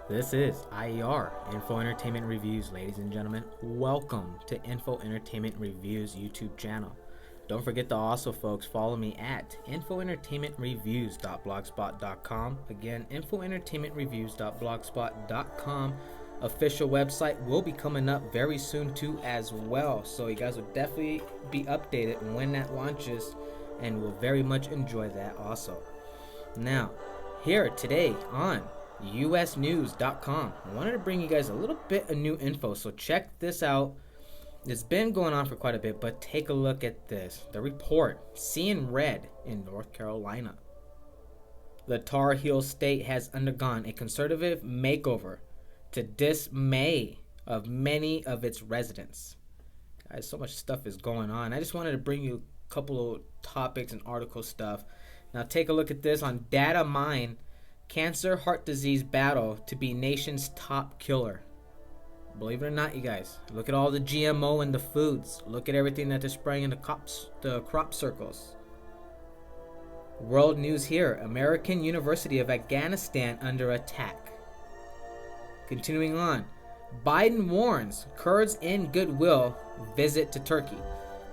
This is IER, Info Entertainment Reviews, ladies and gentlemen. Welcome to Info Entertainment Reviews YouTube channel. Don't forget to also, folks, follow me at infoentertainmentreviews.blogspot.com. Again, infoentertainmentreviews.blogspot.com. Official website will be coming up very soon too as well. So you guys will definitely be updated when that launches and will very much enjoy that also. Now, here today on usnews.com. I wanted to bring you guys a little bit of new info, so check this out. It's been going on for quite a bit, but take a look at this. The report, Seeing Red in North Carolina. The Tar Heel state has undergone a conservative makeover to dismay of many of its residents. Guys, so much stuff is going on. I just wanted to bring you a couple of topics and article stuff. Now take a look at this on Data Mine. Cancer, heart disease battle to be nation's top killer. Believe it or not, you guys, look at all the GMO in the foods. Look at everything that they're spraying in the crop circles. World news here. American University of Afghanistan under attack. Continuing on. Biden warns Kurds in goodwill visit to Turkey.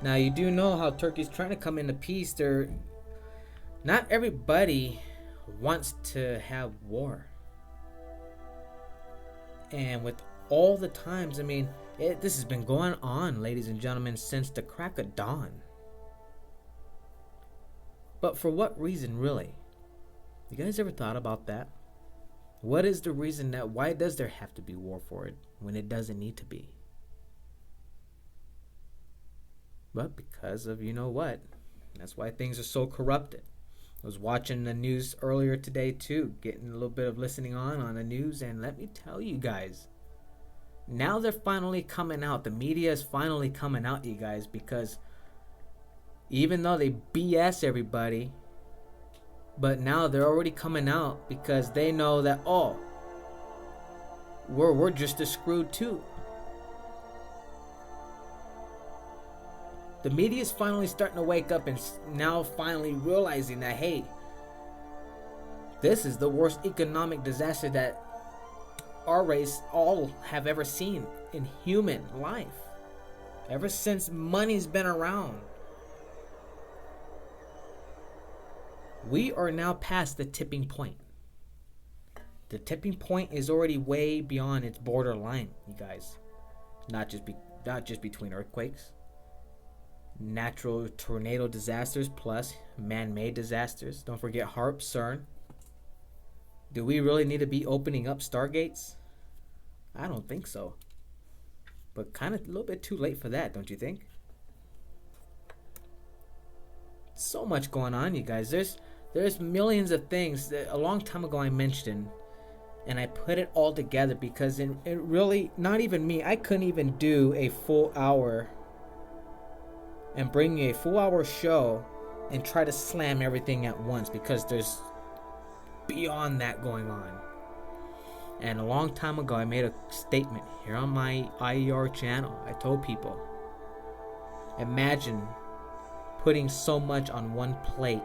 Now you do know how Turkey's trying to come into peace. Not everybody wants to have war, and with all the times, this has been going on, ladies and gentlemen, since the crack of dawn. But for what reason, really? You guys ever thought about that? What is the reason why does there have to be war for it when it doesn't need to be? But because of you know what, that's why things are so corrupted. I was watching the news earlier today too, getting a little bit of listening on the news, and let me tell you guys, now they're finally coming out. The media is finally coming out, you guys, because even though they BS everybody, but now they're already coming out because they know that, we're just as screwed too. The media is finally starting to wake up and now finally realizing that, hey, this is the worst economic disaster that our race all have ever seen in human life. Ever since money's been around. We are now past the tipping point. The tipping point is already way beyond its borderline, you guys. Not just between earthquakes, natural tornado disasters plus man-made disasters. Don't forget HARP, CERN. Do we really need to be opening up stargates? I don't think so. But kind of a little bit too late for that, don't you think? So much going on, you guys. There's millions of things that a long time ago I mentioned, and I put it all together because it really, not even me, I couldn't even do a full hour and bring you a full hour show and try to slam everything at once, because there's beyond that going on. And a long time ago I made a statement here on my IER channel. I told people, imagine putting so much on one plate.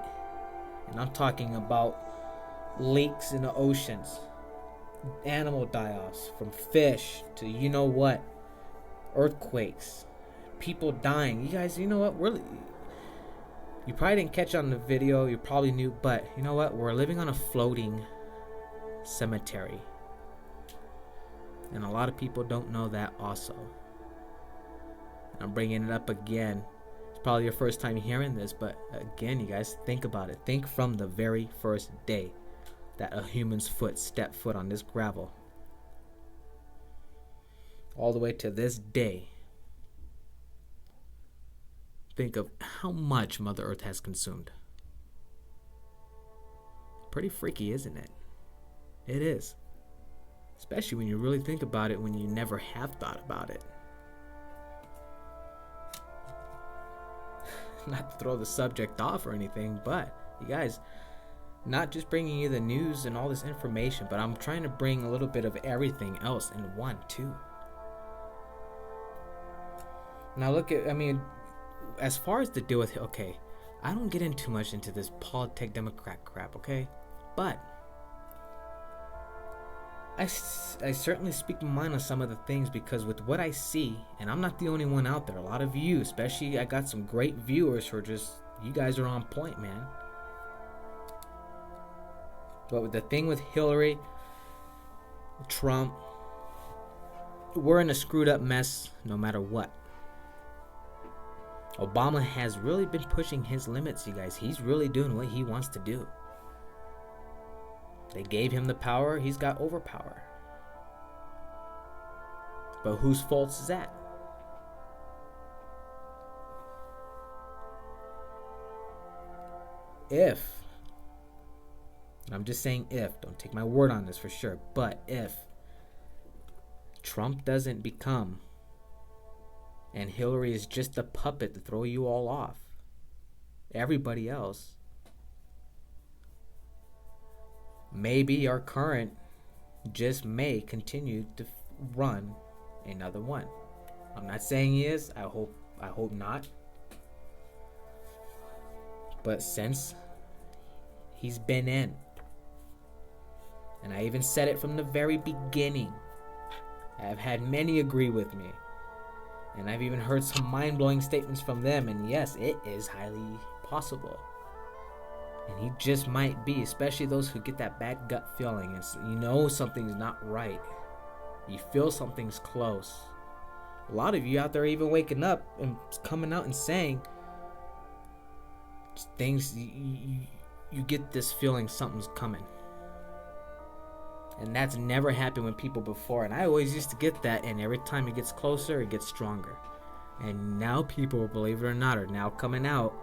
And I'm talking about leaks in the oceans, animal die-offs, from fish to you know what, earthquakes, people dying. You guys, you know what? You probably didn't catch on the video. You probably knew, but you know what? We're living on a floating cemetery, and a lot of people don't know that also. And I'm bringing it up again. It's probably your first time hearing this, but again, you guys, think about it. Think from the very first day that a human's foot stepped foot on this gravel, all the way to this day. Think of how much Mother Earth has consumed. Pretty freaky, isn't it? It is. Especially when you really think about it, when you never have thought about it. Not to throw the subject off or anything, but you guys, not just bringing you the news and all this information, but I'm trying to bring a little bit of everything else in one too. Now look at, as far as the deal with, okay, I don't get in too much into this politic Democrat crap, okay? But I certainly speak my mind on some of the things, because with what I see, and I'm not the only one out there, a lot of you, especially, I got some great viewers who are just, you guys are on point, man. But with the thing with Hillary, Trump, we're in a screwed up mess no matter what. Obama has really been pushing his limits, you guys. He's really doing what he wants to do. They gave him the power, he's got overpower. But whose fault is that? If, and I'm just saying if, don't take my word on this for sure, but if Trump doesn't become, and Hillary is just a puppet to throw you all off, everybody else, maybe our current just may continue to run another one. I'm not saying he is. I hope not. But since he's been in, and I even said it from the very beginning, I've had many agree with me, and I've even heard some mind-blowing statements from them, and yes, it is highly possible. And he just might be, especially those who get that bad gut feeling. It's, you know, something's not right. You feel something's close. A lot of you out there even waking up and coming out and saying things, you get this feeling something's coming. And that's never happened with people before. And I always used to get that, and every time it gets closer, it gets stronger. And now people, believe it or not, are now coming out,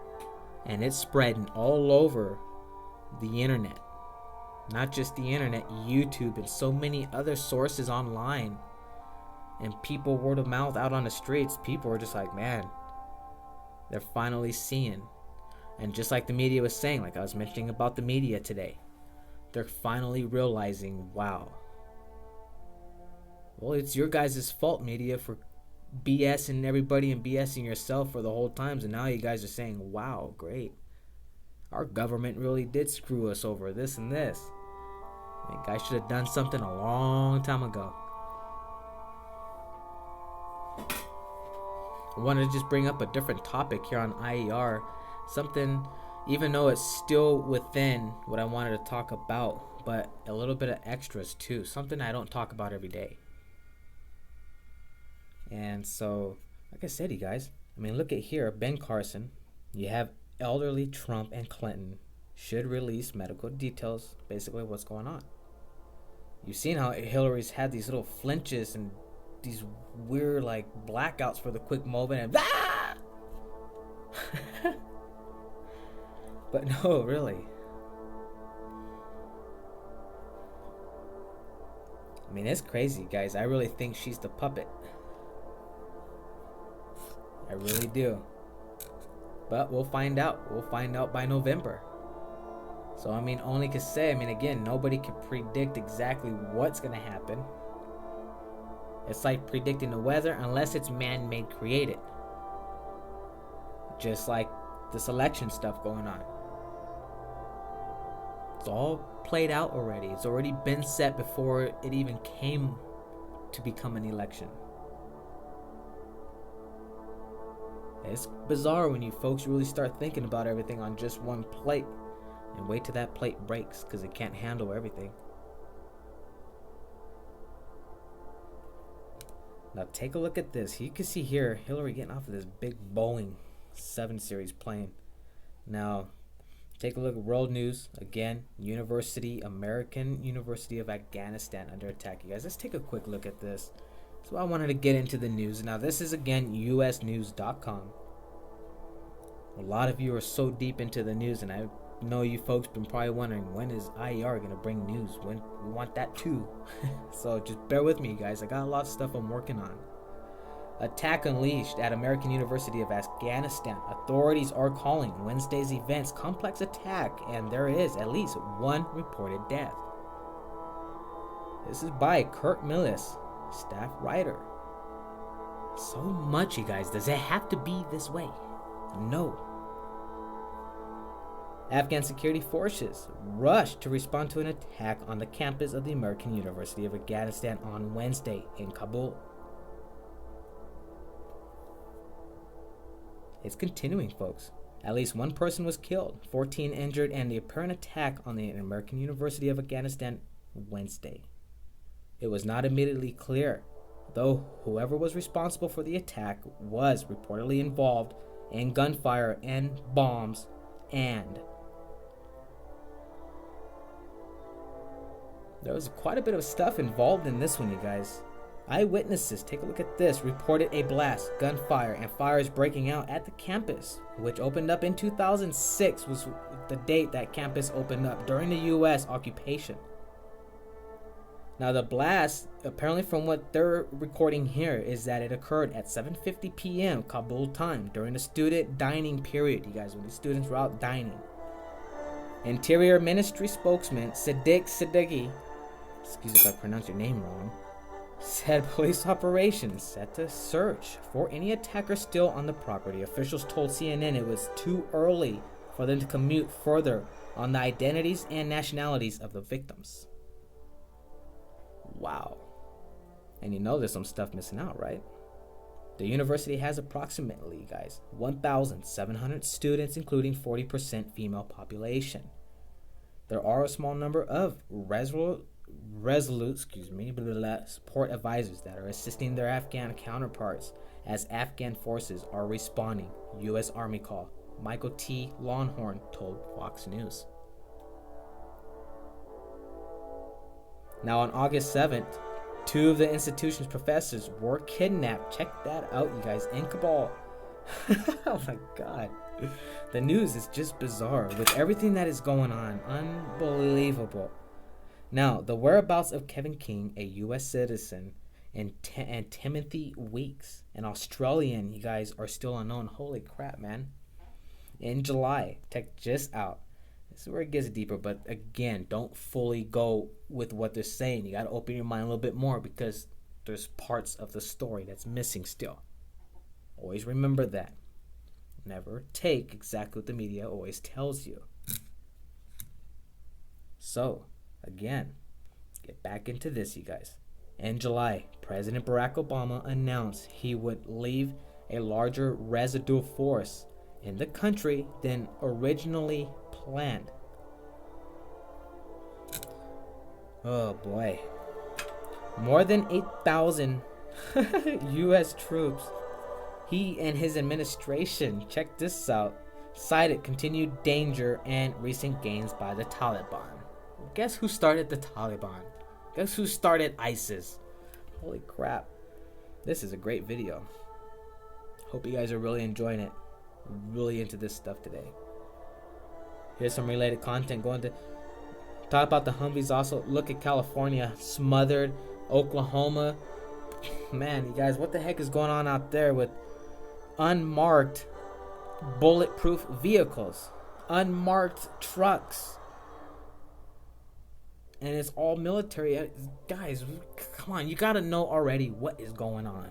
and it's spreading all over the internet. Not just the internet, YouTube, and so many other sources online. And people, word of mouth, out on the streets, people are just like, man, they're finally seeing. And just like the media was saying, like I was mentioning about the media today, they're finally realizing, wow. Well, it's your guys' fault, media, for BSing everybody and BSing yourself for the whole times. And now you guys are saying, wow, great. Our government really did screw us over this and this. I think I should have done something a long time ago. I wanted to just bring up a different topic here on IER. Something, even though it's still within what I wanted to talk about, but a little bit of extras too. Something I don't talk about every day. And so, like I said, you guys, I mean, look at here, Ben Carson. You have elderly Trump and Clinton should release medical details, basically what's going on. You've seen how Hillary's had these little flinches and these weird like blackouts for the quick moment, and ah! But no, really. I mean, it's crazy, guys. I really think she's the puppet. I really do. But we'll find out. We'll find out by November. So, I mean, only can say, I mean, again, nobody can predict exactly what's going to happen. It's like predicting the weather unless it's man-made created. Just like this election stuff going on. It's all played out already. It's already been set before it even came to become an election. It's bizarre when you folks really start thinking about everything on just one plate. And wait till that plate breaks, because it can't handle everything. Now take a look at this. You can see here Hillary getting off of this big Boeing 7 Series plane. Now take a look at world news. Again, American University of Afghanistan under attack. You guys, let's take a quick look at this. So I wanted to get into the news. Now this is again usnews.com. A lot of you are so deep into the news, and I know you folks been probably wondering, when is IER going to bring news? When we want that too. So just bear with me, guys. I got a lot of stuff I'm working on. Attack unleashed at American University of Afghanistan. Authorities are calling Wednesday's events complex attack, and there is at least one reported death. This is by Kurt Millis, staff writer. So much, you guys. Does it have to be this way? No. Afghan security forces rushed to respond to an attack on the campus of the American University of Afghanistan on Wednesday in Kabul. It's continuing, folks. At least one person was killed, 14 injured, and the apparent attack on the American University of Afghanistan Wednesday. It was not immediately clear, though whoever was responsible for the attack was reportedly involved in gunfire and bombs, and there was quite a bit of stuff involved in this one, you guys. Eyewitnesses, take a look at this, reported a blast, gunfire, and fires breaking out at the campus, which opened up in 2006, was the date that campus opened up during the U.S. occupation. Now, the blast, apparently from what they're recording here, is that it occurred at 7:50 p.m. Kabul time during the student dining period, you guys, when the students were out dining. Interior Ministry spokesman Siddiq Siddiqui, excuse if I pronounce your name wrong, said police operations set to search for any attacker still on the property. Officials told CNN it was too early for them to commute further on the identities and nationalities of the victims. Wow. And you know there's some stuff missing out, right? The university has approximately, guys, 1,700 students, including 40% female population. There are a small number of resolute support advisors that are assisting their Afghan counterparts as Afghan forces are responding. U.S. Army call. Michael T. Longhorn told Fox News. Now on August 7th, two of the institution's professors were kidnapped. Check that out, you guys, in Kabul. Oh my God. The news is just bizarre with everything that is going on. Unbelievable. Now, the whereabouts of Kevin King, a U.S. citizen, and Timothy Weeks, an Australian, you guys, are still unknown. Holy crap, man. In July, check this out. This is where it gets deeper, but again, don't fully go with what they're saying. You got to open your mind a little bit more because there's parts of the story that's missing still. Always remember that. Never take exactly what the media always tells you. So, again, get back into this, you guys. In July, President Barack Obama announced he would leave a larger residual force in the country than originally planned. Oh boy. More than 8,000 U.S. troops. He and his administration, check this out, cited continued danger and recent gains by the Taliban. Guess who started the Taliban? Guess who started ISIS? Holy crap. This is a great video. Hope you guys are really enjoying it. Really into this stuff today. Here's some related content going to talk about the Humvees also. Look at California, smothered. Oklahoma. Man, you guys, what the heck is going on out there with unmarked bulletproof vehicles? Unmarked trucks. And it's all military. Guys, come on. You got to know already what is going on.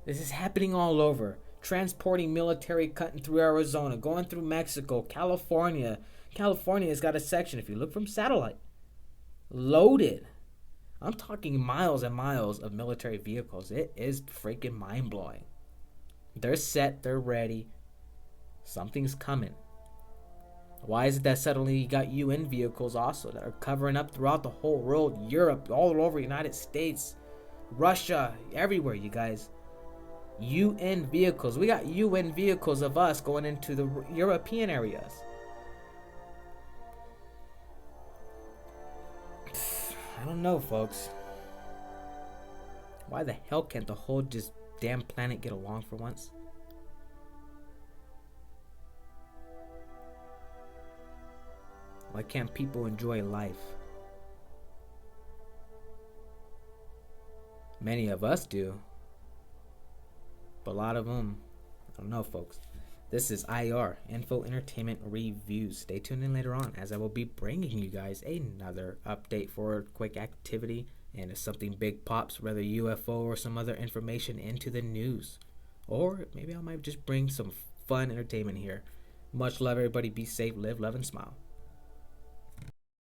This is happening all over. Transporting military, cutting through Arizona, going through Mexico, California. California has got a section, if you look from satellite, loaded. I'm talking miles and miles of military vehicles. It is freaking mind-blowing. They're set. They're ready. Something's coming. Why is it that suddenly you got UN vehicles also that are covering up throughout the whole world, Europe, all over United States, Russia, everywhere, you guys. UN vehicles. We got UN vehicles of us going into the European areas. I don't know, folks. Why the hell can't the whole just damn planet get along for once? Why can't people enjoy life? Many of us do. But a lot of them, I don't know, folks. This is IR, Info Entertainment Reviews. Stay tuned in later on as I will be bringing you guys another update for quick activity. And if something big pops, whether UFO or some other information into the news. Or maybe I might just bring some fun entertainment here. Much love, everybody. Be safe, live, love, and smile.